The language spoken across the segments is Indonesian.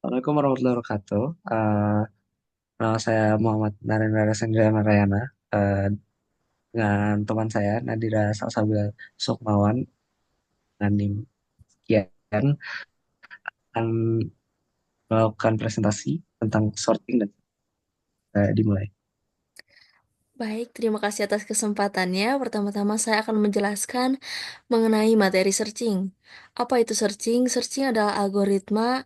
Assalamualaikum warahmatullahi wabarakatuh. Nama saya Muhammad Narendra Sendra Narayana. Eh, dengan teman saya Nadira Salsabila Sukmawan dan Kian akan melakukan presentasi tentang sorting dan dimulai. Baik, terima kasih atas kesempatannya. Pertama-tama saya akan menjelaskan mengenai materi searching. Apa itu searching? Searching adalah algoritma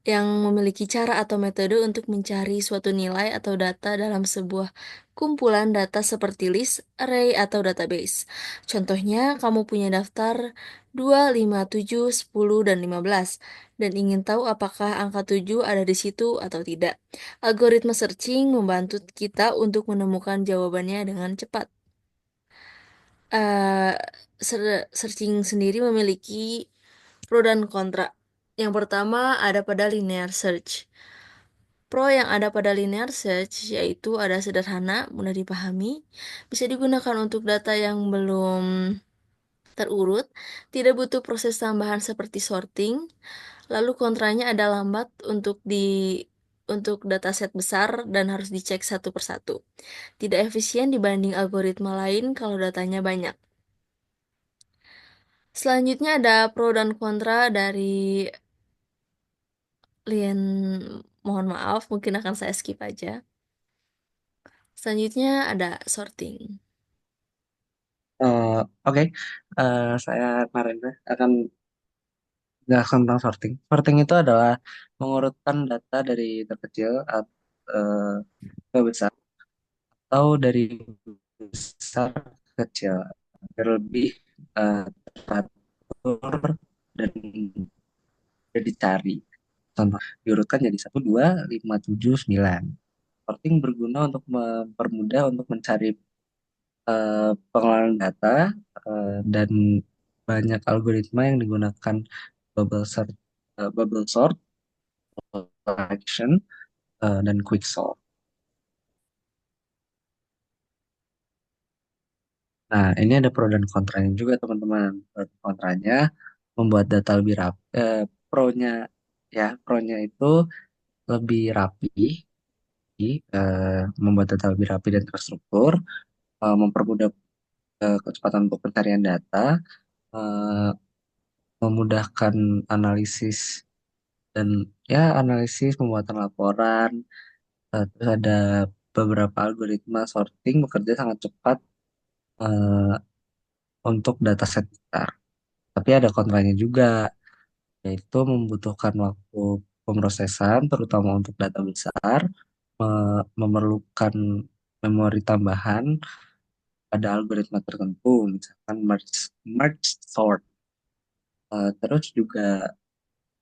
yang memiliki cara atau metode untuk mencari suatu nilai atau data dalam sebuah kumpulan data seperti list, array, atau database. Contohnya, kamu punya daftar 2, 5, 7, 10, dan 15, dan ingin tahu apakah angka 7 ada di situ atau tidak. Algoritma searching membantu kita untuk menemukan jawabannya dengan cepat. Eh, Searching sendiri memiliki pro dan kontra. Yang pertama ada pada linear search. Pro yang ada pada linear search yaitu ada sederhana, mudah dipahami, bisa digunakan untuk data yang belum terurut, tidak butuh proses tambahan seperti sorting. Lalu kontranya ada lambat untuk dataset besar dan harus dicek satu persatu. Tidak efisien dibanding algoritma lain kalau datanya banyak. Selanjutnya ada pro dan kontra dari Lien, mohon maaf, mungkin akan saya skip aja. Selanjutnya ada sorting. Oke, saya Narendra akan menjelaskan tentang sorting. Sorting itu adalah mengurutkan data dari terkecil eh, ke besar atau dari besar ke kecil agar lebih eh, teratur dan mudah dicari. Contoh, diurutkan jadi 1, 2, 5, 7, 9. Sorting berguna untuk mempermudah untuk mencari pengelolaan data dan banyak algoritma yang digunakan bubble sort, collection, dan quick sort. Nah, ini ada pro dan kontranya juga teman-teman. Pro dan kontranya membuat data lebih rapi. Pro-nya pro-nya itu lebih rapi, membuat data lebih rapi dan terstruktur, mempermudah kecepatan untuk pencarian data, eh, memudahkan analisis dan analisis pembuatan laporan. Terus ada beberapa algoritma sorting bekerja sangat cepat eh, untuk dataset besar. Tapi ada kontranya juga, yaitu membutuhkan waktu pemrosesan, terutama untuk data besar, memerlukan memori tambahan pada algoritma tertentu, misalkan merge sort. Terus juga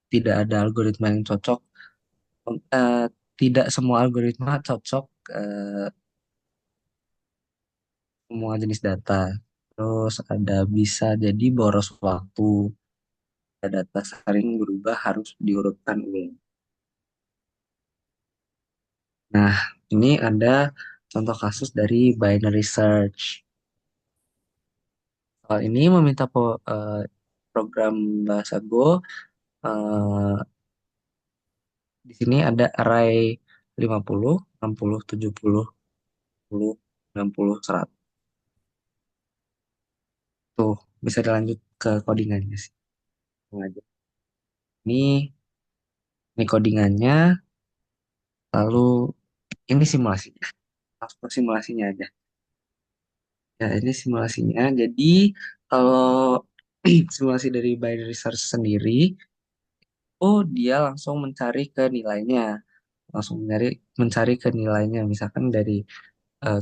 tidak ada algoritma yang cocok, eh, tidak semua algoritma cocok eh, semua jenis data. Terus ada bisa jadi boros waktu, data sering berubah harus diurutkan ulang. Nah, ini ada contoh kasus dari binary search. Soal ini meminta program bahasa Go. eh, di sini ada array 50, 60, 70, 10, 90, 100. Tuh, bisa dilanjut ke codingannya sih. Sengaja. Ini, ini codingannya, lalu ini simulasinya. Langsung ke simulasinya aja. Ya, ini simulasinya. Jadi, kalau simulasi dari binary search sendiri, oh dia langsung mencari ke nilainya. Langsung mencari ke nilainya. Misalkan dari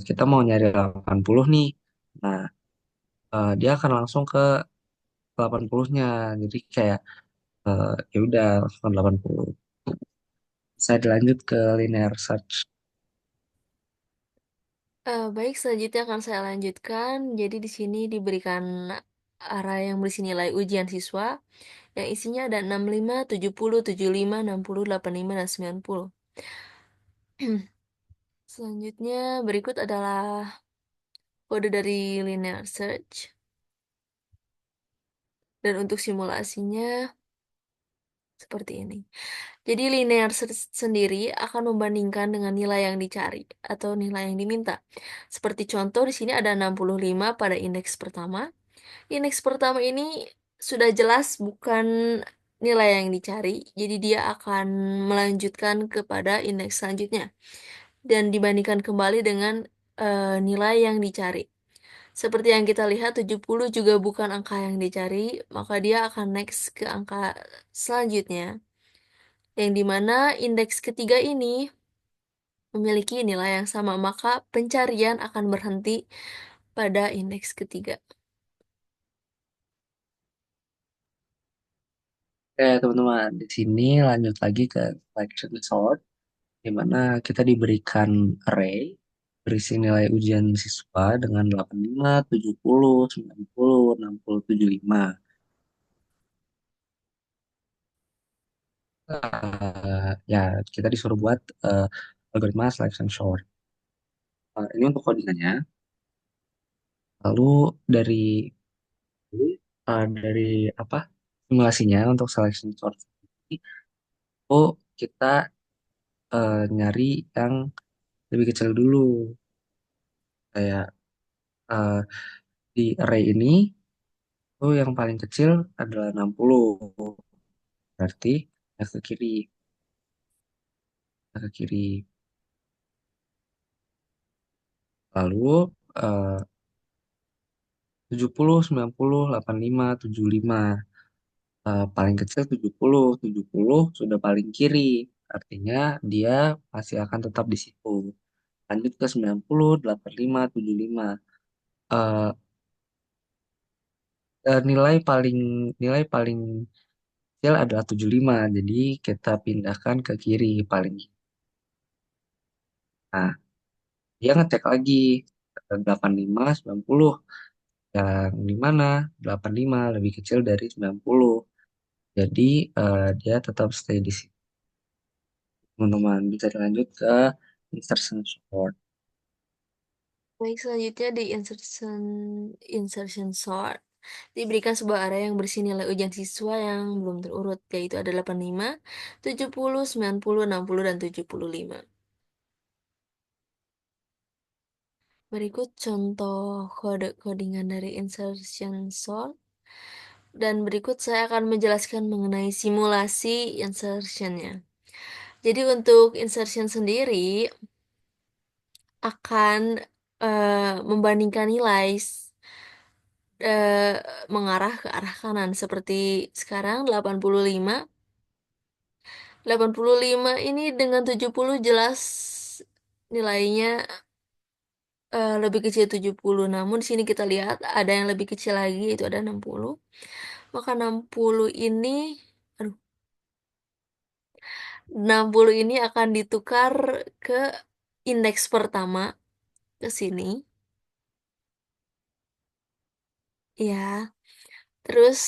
kita mau nyari 80 nih. Nah, dia akan langsung ke 80-nya. Jadi kayak ya udah langsung ke 80. Saya dilanjut ke linear search. Baik, selanjutnya akan saya lanjutkan. Jadi di sini diberikan array yang berisi nilai ujian siswa yang isinya ada 65, 70, 75, 60, 85, dan 90. Selanjutnya berikut adalah kode dari linear search. Dan untuk simulasinya, seperti ini. Jadi linear sendiri akan membandingkan dengan nilai yang dicari atau nilai yang diminta. Seperti contoh di sini ada 65 pada indeks pertama. Indeks pertama ini sudah jelas bukan nilai yang dicari, jadi dia akan melanjutkan kepada indeks selanjutnya dan dibandingkan kembali dengan nilai yang dicari. Seperti yang kita lihat 70 juga bukan angka yang dicari, maka dia akan next ke angka selanjutnya, yang dimana indeks ketiga ini memiliki nilai yang sama, maka pencarian akan berhenti pada indeks ketiga. Oke, teman-teman, di sini lanjut lagi ke selection sort, di mana kita diberikan array berisi nilai ujian siswa dengan 85, 70, 90, 60, 75. Ya, kita disuruh buat algoritma selection sort. Ini untuk codingannya. Lalu dari dari apa simulasinya untuk selection sort ini, oh kita nyari yang lebih kecil dulu. Kayak eh, di array ini, tuh yang paling kecil adalah 60. Berarti ya ke kiri, ya ke kiri. Lalu eh, 70, 90, 85, 75. Paling kecil 70 sudah paling kiri. Artinya dia masih akan tetap di situ. Lanjut ke 90, 85, 75. Eh, nilai paling kecil adalah 75. Jadi kita pindahkan ke kiri paling. Nah, dia ngecek lagi 85, 90. Yang di mana 85 lebih kecil dari 90. Jadi dia tetap stay di situ. Teman-teman bisa dilanjut ke insertion sort. Baik, selanjutnya di insertion sort diberikan sebuah area yang berisi nilai ujian siswa yang belum terurut, yaitu ada 85, 70, 90, 60, dan 75. Berikut contoh kode codingan dari insertion sort, dan berikut saya akan menjelaskan mengenai simulasi insertionnya. Jadi untuk insertion sendiri akan membandingkan nilai eh, mengarah ke arah kanan seperti sekarang 85. 85 ini dengan 70 jelas nilainya lebih kecil 70. Namun di sini kita lihat ada yang lebih kecil lagi, yaitu ada 60. Maka 60 ini, aduh, 60 ini akan ditukar ke indeks pertama ke sini. Ya, terus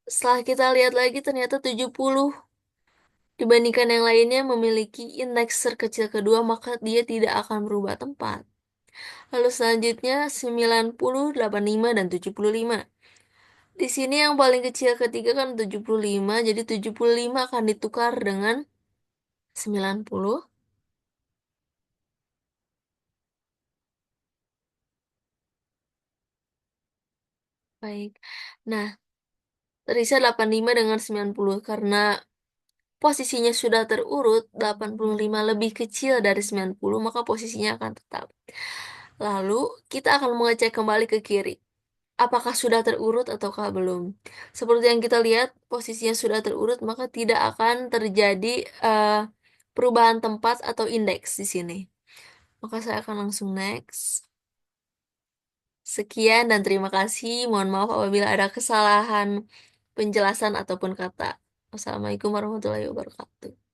setelah kita lihat lagi ternyata 70 dibandingkan yang lainnya memiliki indeks terkecil kedua, maka dia tidak akan berubah tempat. Lalu selanjutnya 90, 85, dan 75. Di sini yang paling kecil ketiga kan 75, jadi 75 akan ditukar dengan 90. Baik. Nah, terisa 85 dengan 90 karena posisinya sudah terurut 85 lebih kecil dari 90, maka posisinya akan tetap. Lalu kita akan mengecek kembali ke kiri. Apakah sudah terurut ataukah belum? Seperti yang kita lihat, posisinya sudah terurut, maka tidak akan terjadi eh, perubahan tempat atau indeks di sini. Maka saya akan langsung next. Sekian dan terima kasih. Mohon maaf apabila ada kesalahan penjelasan ataupun kata. Wassalamualaikum warahmatullahi wabarakatuh.